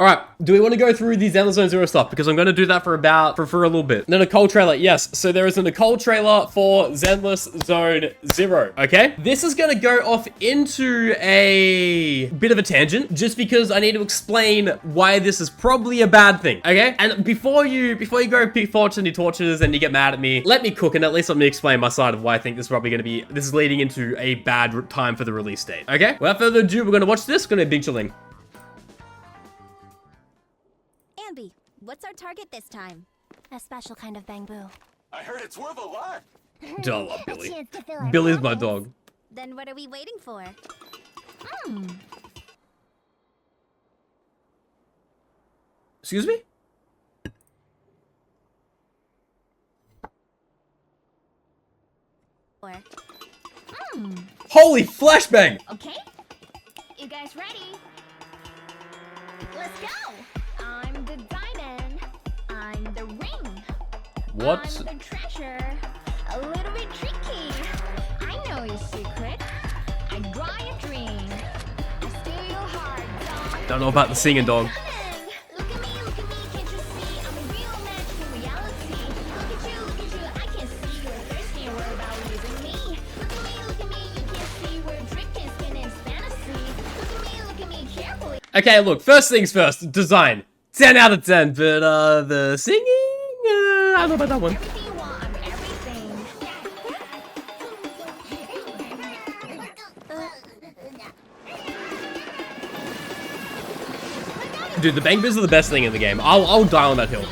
All right, do we want to go through the Zenless Zone Zero stuff? Because I'm going to do that for a little bit. The Nicole trailer, yes. So there is a Nicole trailer for Zenless Zone Zero, okay? This is going to go off into a bit of a tangent, just because I need to explain why this is probably a bad thing, okay? And before you go pick fortune your torches and you get mad at me, let me cook and at least let me explain my side of why I think this is probably going to be, this is leading into a bad time for the release date, okay? Without further ado, we're going to watch this. Going to be big chilling. What's our target this time? A special kind of bamboo. I heard it's worth a lot. I love Billy. Billy's my dog. Then what are we waiting for? Excuse me? Holy flashbang! Okay. You guys ready? Let's go. I'm the diamond. I'm the ring. What? I'm the treasure. A little bit tricky. I know your secret. I draw your dream. I steal your heart, dog. Don't know about the singing, dog. Look at me, can't you see? I'm a real match for reality. Look at you, I can see you're thirsty and worried about losing me. Look at me, you can't see we're drifting, spinning fantasy. Look at me carefully. Okay, look, first things first, design. 10 out of 10, but the singing, I don't know about that one. Everything you want, I'm everything. Dude, the bang biz are the best thing in the game. I'll die on that hill.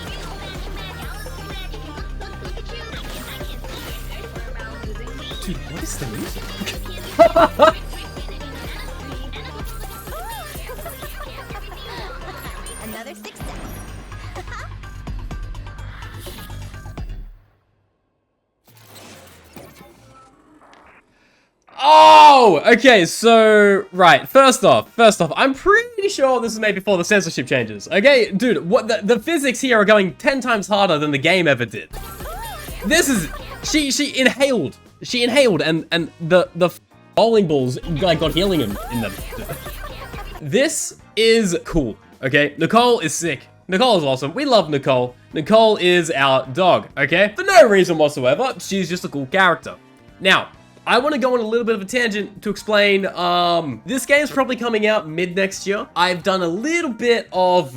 Dude, what is the music? Another success. Oh, okay, so, right, first off, I'm pretty sure this is made before the censorship changes, okay? Dude, what the physics here are going 10 times harder than the game ever did. This is, she inhaled, and the bowling balls like got healing in them. This is cool, okay? Nicole is sick. Nicole is awesome. We love Nicole. Nicole is our dog, okay? For no reason whatsoever, she's just a cool character. Now, I want to go on a little bit of a tangent to explain, this game's probably coming out mid next year. I've done a little bit of,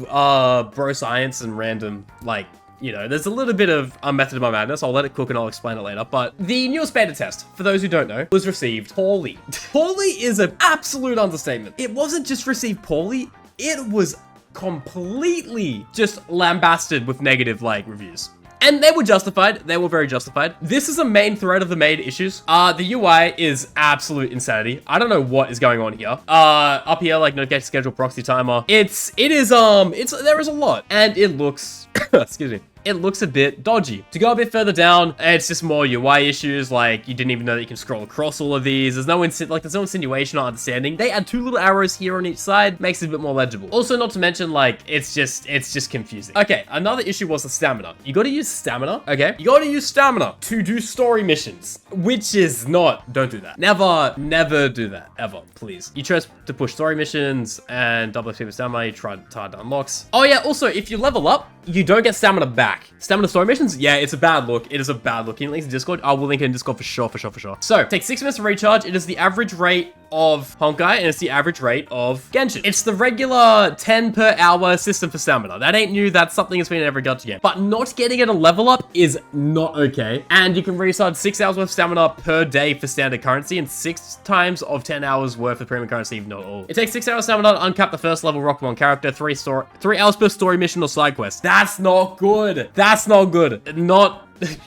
bro science and random, like, you know, there's a little bit of a method of my madness. I'll let it cook and I'll explain it later. But the newest beta test, for those who don't know, was received poorly. Poorly is an absolute understatement. It wasn't just received poorly, it was completely just lambasted with negative, like, reviews. And they were justified. They were very justified. This is a main thread of the main issues. The UI is absolute insanity. I don't know what is going on here. Up here, like notification schedule, proxy timer. There is a lot, and it looks, excuse me. It looks a bit dodgy. To go a bit further down, it's just more UI issues, like you didn't even know that you can scroll across all of these. There's no insinuation or understanding. They add 2 little arrows here on each side, makes it a bit more legible. Also, not to mention, like, it's just confusing. Okay, another issue was the stamina. You gotta use stamina, okay? You gotta use stamina to do story missions, which is not, don't do that. Never do that, ever, please. You chose to push story missions and double XP with stamina, you tried to unlocks. Oh yeah, also, if you level up, you don't get stamina back. Stamina story missions? Yeah, it's a bad look. It is a bad look. Can you link to Discord? I will link it in Discord for sure. So, take 6 minutes to recharge. It is the average rate of Honkai, and it's the average rate of Genshin. It's the regular 10 per hour system for stamina. That ain't new. That's something that's been in every gacha game. But not getting it a level up is not okay. And you can recharge 6 hours worth of stamina per day for standard currency, and 6 times of 10 hours worth of premium currency, if not all. It takes 6 hours stamina to uncap the first level Rockmon character, 3 hours per story mission or side quest. That's not good. That's not good.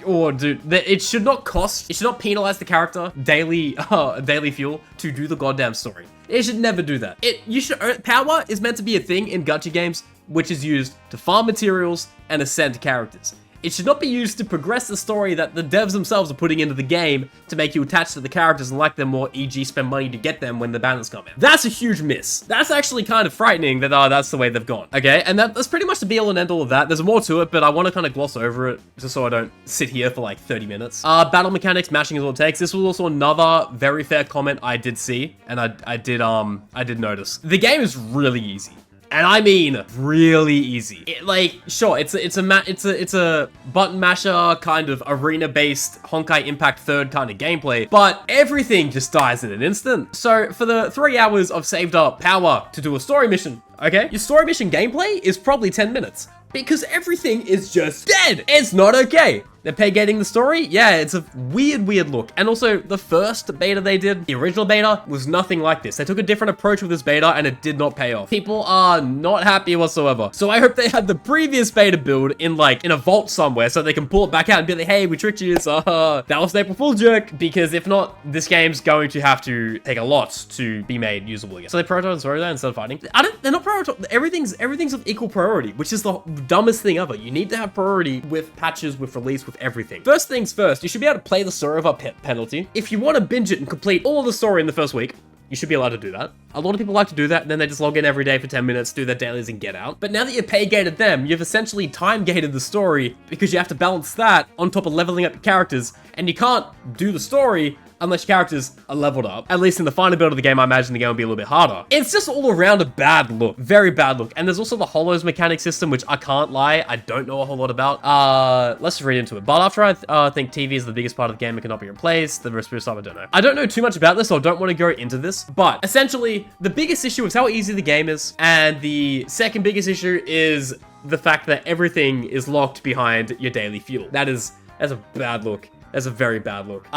Oh, dude, it should not penalize the character daily fuel to do the goddamn story. It should never do that. Power is meant to be a thing in gacha games, which is used to farm materials and ascend characters. It should not be used to progress the story that the devs themselves are putting into the game to make you attached to the characters and like them more, e.g. spend money to get them when the banners come in. That's a huge miss. That's actually kind of frightening that that's the way they've gone. Okay, and that's pretty much the be all and end all of that. There's more to it, but I want to kind of gloss over it just so I don't sit here for like 30 minutes. Battle mechanics, mashing is all it takes. This was also another very fair comment I did see, and I did notice. The game is really easy. And I mean really easy. Like, sure, it's a button masher kind of arena-based Honkai Impact 3rd kind of gameplay, but everything just dies in an instant. So for the 3 hours I've saved up power to do a story mission, okay? Your story mission gameplay is probably 10 minutes because everything is just dead. It's not okay. They're pay-gating the story? Yeah, it's a weird look. And also, the first beta they did, the original beta, was nothing like this. They took a different approach with this beta, and it did not pay off. People are not happy whatsoever. So I hope they had the previous beta build in a vault somewhere, so they can pull it back out and be like, hey, we tricked you, so that was an April Fool's joke. Because if not, this game's going to have to take a lot to be made usable again. So they prioritize the storyline instead of fighting. They're not prioritizing, everything's of equal priority, which is the dumbest thing ever. You need to have priority with patches, with release, with everything. First things first, you should be able to play the story without penalty. If you want to binge it and complete all of the story in the first week, you should be allowed to do that. A lot of people like to do that, and then they just log in every day for 10 minutes, do their dailies, and get out. But now that you've pay-gated them, you've essentially time-gated the story because you have to balance that on top of leveling up your characters, and you can't do the story unless your characters are leveled up. At least in the final build of the game, I imagine the game will be a little bit harder. It's just all around a bad look. Very bad look. And there's also the hollows mechanic system, which I can't lie, I don't know a whole lot about. Let's just read into it. But after I think TV is the biggest part of the game, it cannot be replaced. The rest of the stuff, I don't know. I don't know too much about this, so I don't want to go into this. But essentially, the biggest issue is how easy the game is. And the second biggest issue is the fact that everything is locked behind your daily fuel. That's a bad look. That's a very bad look.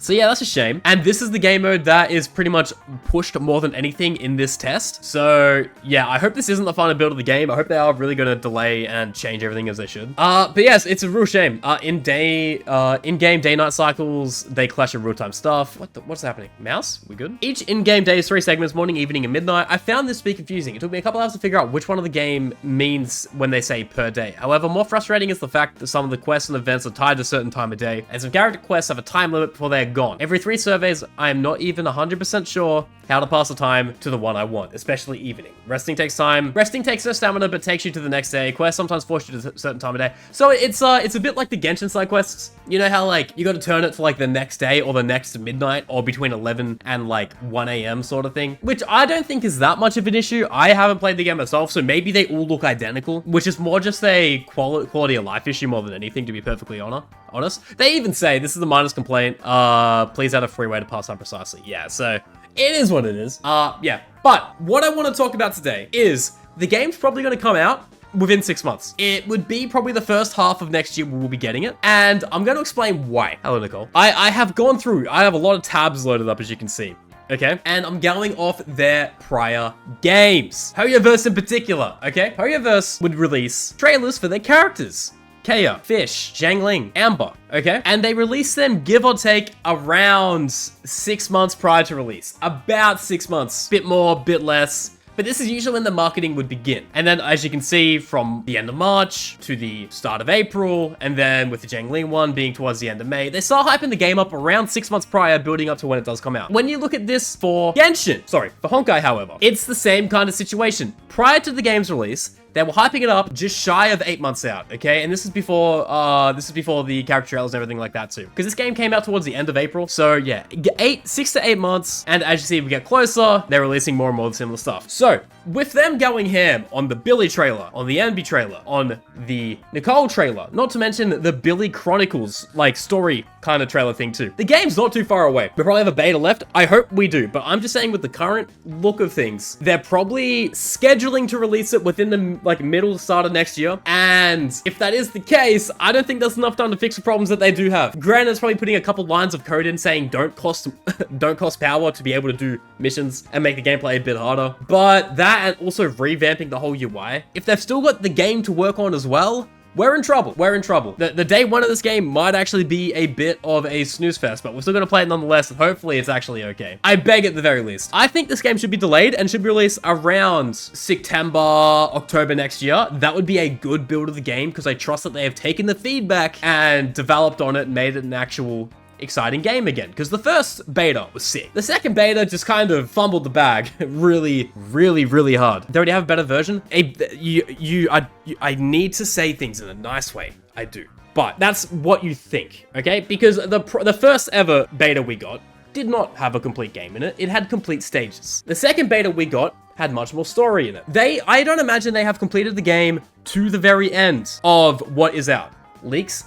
So yeah, that's a shame. And this is the game mode that is pretty much pushed more than anything in this test. So yeah, I hope this isn't the final build of the game. I hope they are really gonna delay and change everything as they should. But yes, it's a real shame. In-game day-night cycles, they clash with real-time stuff. What's happening? Mouse? We good? Each in-game day is 3 segments, morning, evening, and midnight. I found this to be confusing. It took me a couple hours to figure out which one of the game means when they say per day. However, more frustrating is the fact that some of the quests and events are tied to a certain time of day, and some character quests have a time limit before they're gone. Every 3 surveys, I am not even 100% sure how to pass the time to the one I want, especially evening. Resting takes time. Resting takes no stamina, but takes you to the next day. Quests sometimes force you to a certain time of day. So it's a bit like the Genshin side quests. You know how like you got to turn it to like the next day or the next midnight or between 11 and like 1 a.m. sort of thing, which I don't think is that much of an issue. I haven't played the game myself, so maybe they all look identical, which is more just a quality of life issue more than anything, to be perfectly honest. They even say this is the minus complaint. Please add a free way to pass time precisely. Yeah, so it is what it is. Yeah. But what I want to talk about today is the game's probably going to come out within 6 months. It would be probably the first half of next year we'll be getting it. And I'm going to explain why. Hello, Nicole. I have gone through, I have a lot of tabs loaded up, as you can see. Okay, and I'm going off their prior games. Hoyoverse in particular, okay? Hoyoverse would release trailers for their characters. Kaya, Fish, Zhangling, Amber, okay? And they release them, give or take, around 6 months prior to release. About 6 months. Bit more, bit less. But this is usually when the marketing would begin. And then, as you can see, from the end of March to the start of April, and then with the Zhangling one being towards the end of May, they start hyping the game up around 6 months prior, building up to when it does come out. When you look at this for Genshin, sorry, for Honkai, however, it's the same kind of situation. Prior to the game's release, they were hyping it up just shy of 8 months out, okay? And this is before the character trailers and everything like that too. Because this game came out towards the end of April. So yeah, 6 to 8 months. And as you see, we get closer, they're releasing more and more similar stuff. So with them going ham on the Billy trailer, on the Ambi trailer, on the Nicole trailer, not to mention the Billy Chronicles, like story kind of trailer thing too. The game's not too far away. We probably have a beta left. I hope we do, but I'm just saying with the current look of things, they're probably scheduling to release it within the like middle to start of next year. And if that is the case, I don't think that's enough time to fix the problems that they do have. Granted, it's probably putting a couple lines of code in saying don't cost power to be able to do missions and make the gameplay a bit harder. But that and also revamping the whole UI. If they've still got the game to work on as well, we're in trouble. We're in trouble. The day one of this game might actually be a bit of a snooze fest, but we're still going to play it nonetheless, and hopefully it's actually okay. I beg at the very least. I think this game should be delayed and should be released around September, October next year. That would be a good build of the game because I trust that they have taken the feedback and developed on it and made it an actual exciting game again, because the first beta was sick. The second beta just kind of fumbled the bag really hard. They already have a better version. I need to say things in a nice way. I do. But that's what you think, okay? Because the first ever beta we got did not have a complete game in it. It had complete stages. The second beta we got had much more story in it. I don't imagine they have completed the game to the very end of what is out. Leaks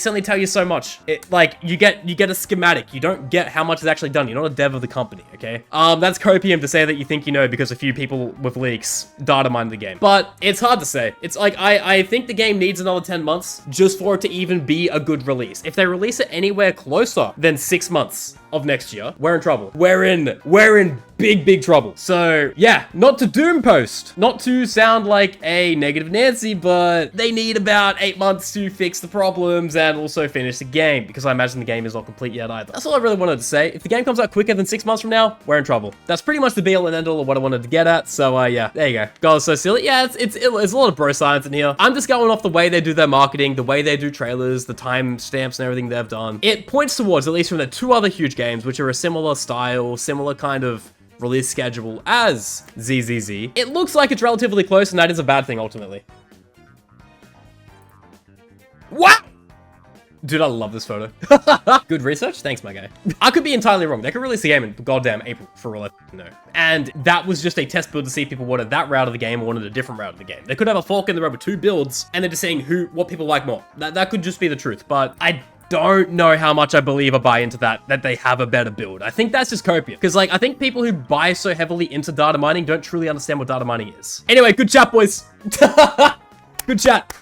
only tell you so much. Like, you get a schematic. You don't get how much is actually done. You're not a dev of the company, okay? That's copium to say that you think you know because a few people with leaks data mined the game. But it's hard to say. It's like, I think the game needs another 10 months just for it to even be a good release. If they release it anywhere closer than 6 months of next year, we're in trouble. We're in big trouble. So yeah, not to doom post, not to sound like a negative Nancy, but they need about 8 months to fix the problems and also finish the game, because I imagine the game is not complete yet either. That's all I really wanted to say. If the game comes out quicker than 6 months from now, we're in trouble. That's pretty much the be all and end all of what I wanted to get at. So yeah, there you go. God, so silly. Yeah, it's a lot of bro science in here. I'm just going off the way they do their marketing, the way they do trailers, the time stamps and everything they've done. It points towards, at least from the 2 other huge games, which are a similar style, similar kind of release schedule as ZZZ. It looks like it's relatively close, and that is a bad thing ultimately. What? Dude, I love this photo. Good research? Thanks, my guy. I could be entirely wrong. They could release the game in goddamn April, for all I know. And that was just a test build to see if people wanted that route of the game or wanted a different route of the game. They could have a fork in the road with 2 builds, and they're just saying what people like more. That could just be the truth, but I don't know how much I believe or buy into that they have a better build. I think that's just copium. Because, like, I think people who buy so heavily into data mining don't truly understand what data mining is. Anyway, good chat, boys. Good chat.